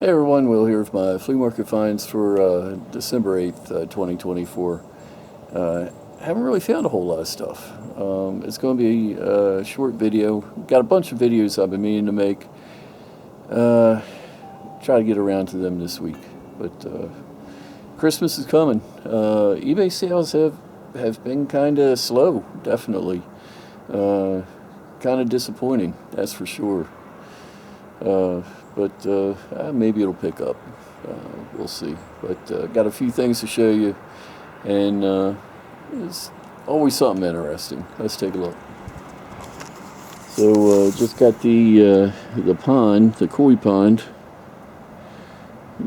Hey everyone, Will here with my flea market finds for December 8th, 2024. Haven't really found a whole lot of stuff. It's going to be a short video. Got a bunch of videos I've been meaning to make. Try to get around to them this week. But Christmas is coming. eBay sales have been kind of slow, definitely. Kind of disappointing, that's for sure. But maybe it'll pick up. We'll see. But got a few things to show you, and it's always something interesting. Let's take a look. So just got the pond, the koi pond.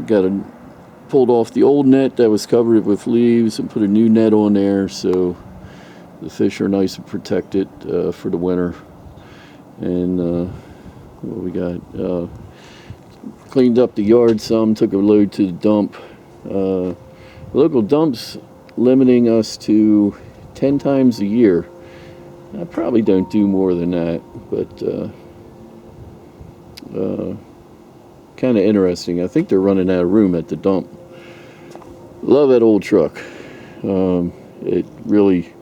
Got pulled off the old net that was covered with leaves and put a new net on there, so the fish are nice and protected for the winter. And what we got? Cleaned up the yard some, took a load to the dump. Local dumps limiting us to 10 times a year. I probably don't do more than that, but kind of interesting. I think they're running out of room at the dump. Love that old truck. It really,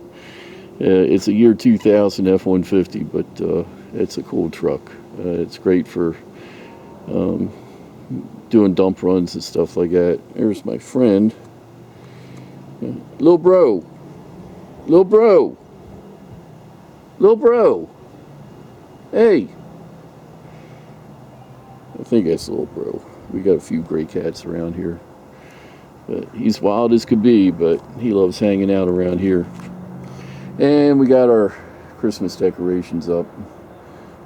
it's a year 2000 F-150, but it's a cool truck. It's great for doing dump runs and stuff like that. There's my friend. Little bro. Little bro. Little bro. Hey. I think that's little bro. We got a few gray cats around here. But he's wild as could be, but he loves hanging out around here. And we got our Christmas decorations up.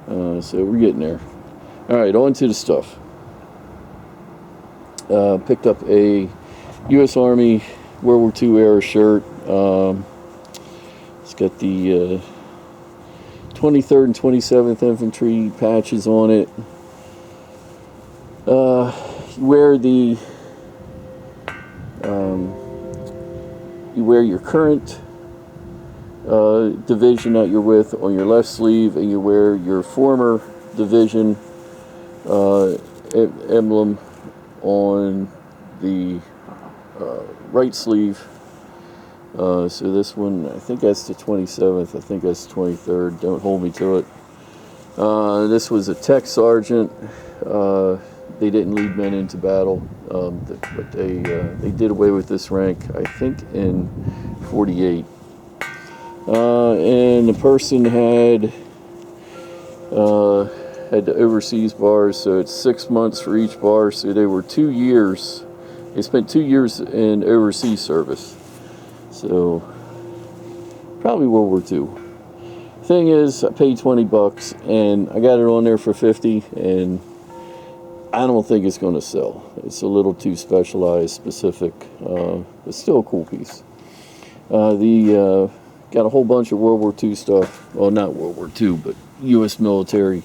So we're getting there. Alright, on to the stuff. Picked up a U.S. Army World War II era shirt. It's got the 23rd and 27th Infantry patches on it. You wear your current division that you're with on your left sleeve, and you wear your former division emblem on the right sleeve. So this one, I think that's the 27th, I think that's the 23rd, don't hold me to it. This was a tech sergeant. They didn't lead men into battle, but they did away with this rank, I think, in 48. And the person had the overseas bars, so it's 6 months for each bar, so they were 2 years. They spent 2 years in overseas service, so probably World War II. Thing is, I paid $20 and I got it on there for 50, and I don't think it's going to sell. It's a little too specialized, specific, but still a cool piece. Got a whole bunch of World War II stuff. Well, not World War II, but U.S. military.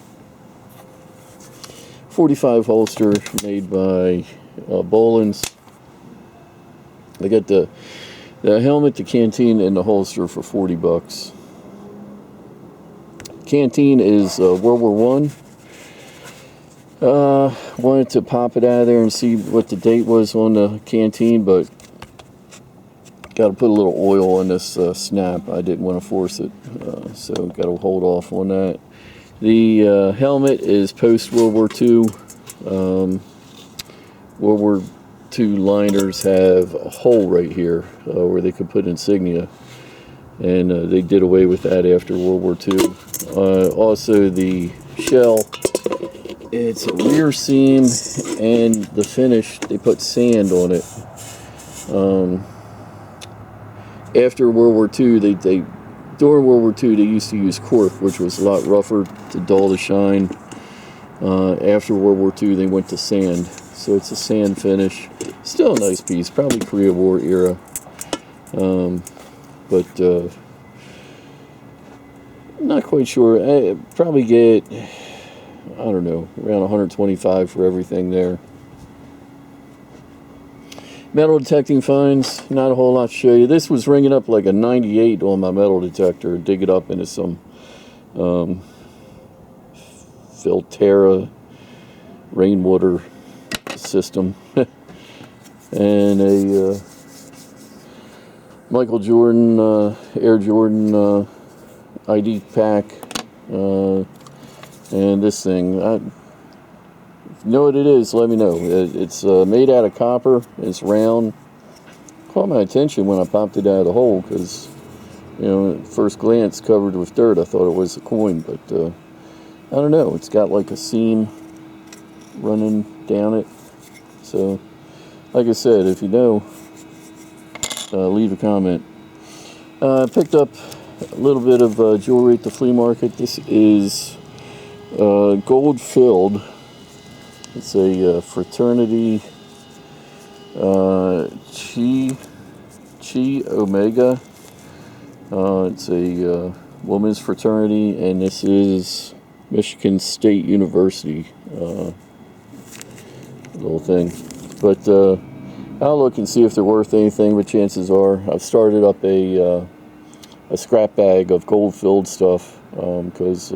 45 holster made by Boland's. I got the helmet, the canteen, and the holster for $40. Canteen is World War I. Wanted to pop it out of there and see what the date was on the canteen, but got to put a little oil on this snap. I didn't want to force it, so got to hold off on that. The helmet is post World War II. World War II liners have a hole right here where they could put insignia, and they did away with that after World War II. Also, the shell, it's a rear seam, and the finish, they put sand on it. After World War II, during World War II, they used to use cork, which was a lot rougher to dull the shine. After World War II, they went to sand, so it's a sand finish. Still a nice piece, probably Korea War era, but I'm not quite sure. I probably get, I don't know, around 125 for everything there. Metal detecting finds, not a whole lot to show you. This was ringing up like a 98 on my metal detector. Dig it up into some Filterra rainwater system, and a Michael Jordan Air Jordan ID pack, and this thing. If you know what it is, let me know. It's made out of copper. It's round. Caught my attention when I popped it out of the hole because, you know, at first glance, covered with dirt, I thought it was a coin, but I don't know. It's got like a seam running down it. So, like I said, if you know, leave a comment. I picked up a little bit of jewelry at the flea market. This is gold filled. It's a fraternity Chi Omega. It's a women's fraternity, and this is Michigan State University little thing. But I'll look and see if they're worth anything, but chances are I've started up a scrap bag of gold-filled stuff because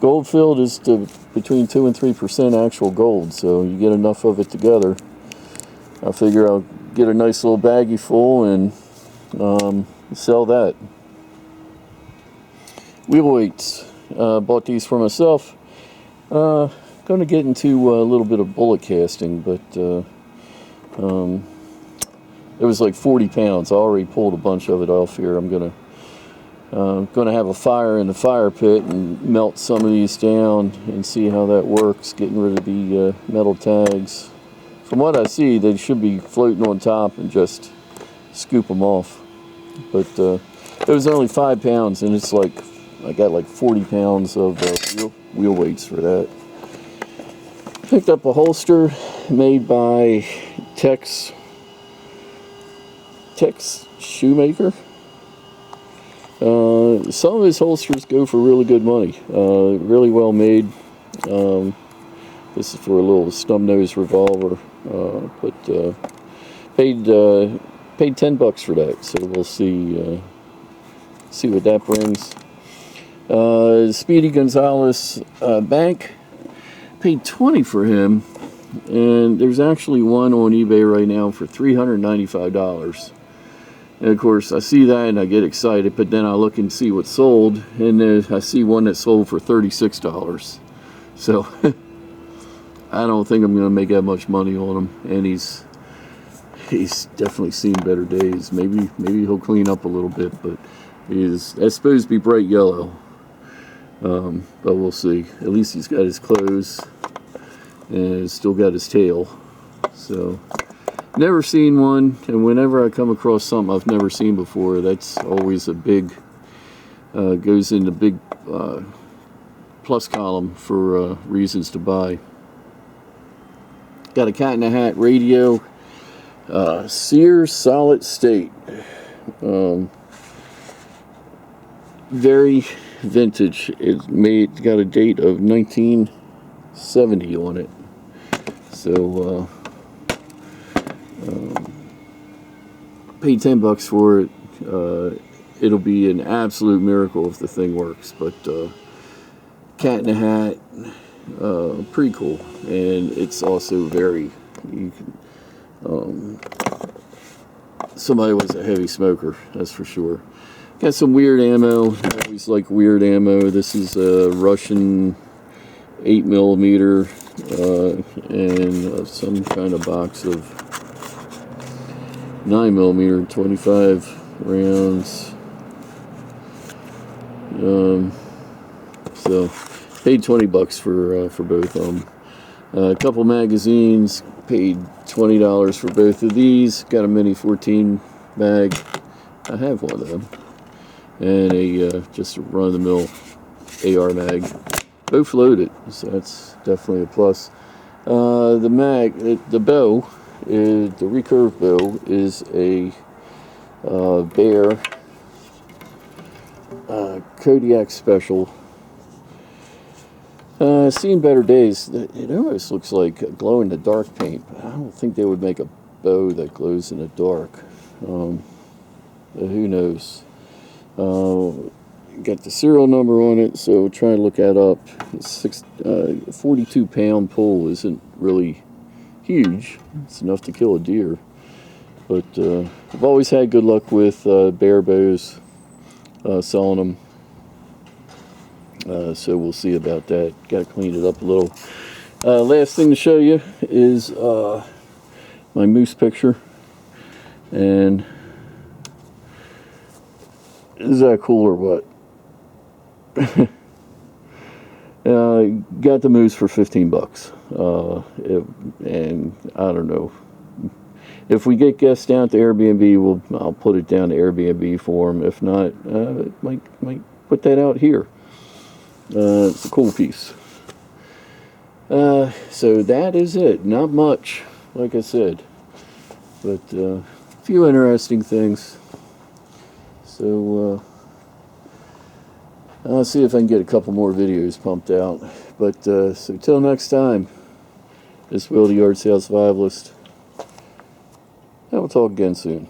gold-filled is between 2 and 3% actual gold, so you get enough of it together. I figure I'll get a nice little baggie full and sell that. Wheel weights. Bought these for myself. Going to get into a little bit of bullet casting, but it was like 40 pounds. I already pulled a bunch of it off here. I'm going to have a fire in the fire pit and melt some of these down and see how that works, getting rid of the metal tags. From what I see, they should be floating on top and just scoop them off. But it was only 5 pounds, and it's like I got like 40 pounds of wheel weights for that. Picked up a holster made by Tex Shoemaker. Some of his holsters go for really good money. Really well made. This is for a little snub nose revolver. But paid $10 for that, so we'll see what that brings. Speedy Gonzalez Bank, paid $20 for him, and there's actually one on eBay right now for $395. And of course, I see that and I get excited, but then I look and see what's sold, and I see one that sold for $36. So I don't think I'm going to make that much money on him, and he's definitely seen better days. Maybe he'll clean up a little bit, but that's supposed to be bright yellow. But we'll see. At least he's got his clothes and still got his tail. So, never seen one, and whenever I come across something I've never seen before, that's always a big, goes in the big plus column for reasons to buy. Got a Cat in the Hat radio, Sears solid state. Very vintage. It's got a date of 1970 on it. So paid $10 for it. It'll be an absolute miracle if the thing works. But Cat in the Hat, pretty cool, and it's also very. Somebody was a heavy smoker, that's for sure. Got some weird ammo. I always like weird ammo. This is a Russian 8mm and some kind of box of 9mm 25 rounds. So paid $20 for both of them. A couple magazines. Paid $20 for both of these. Got a mini 14 bag. I have one of them. And just a run-of-the-mill AR mag. Both loaded, so that's definitely a plus. The bow, the recurve bow, is a Bear Kodiak Special. Seen better days. It almost looks like glow-in-the-dark paint, but I don't think they would make a bow that glows in the dark. Who knows? Got the serial number on it, so try to look that up. 42-pound pull isn't really huge. It's enough to kill a deer. But I've always had good luck with bear bows, selling them. So we'll see about that. Got to clean it up a little. Last thing to show you is my moose picture. And is that cool or what? Got the moose for 15 bucks. And I don't know. If we get guests down to Airbnb, I'll put it down to Airbnb for them. If not, might put that out here. It's a cool piece. So that is it. Not much, like I said, but a few interesting things. So I'll see if I can get a couple more videos pumped out. But so till next time, this is Will, the Yard Sale Survivalist. And we'll talk again soon.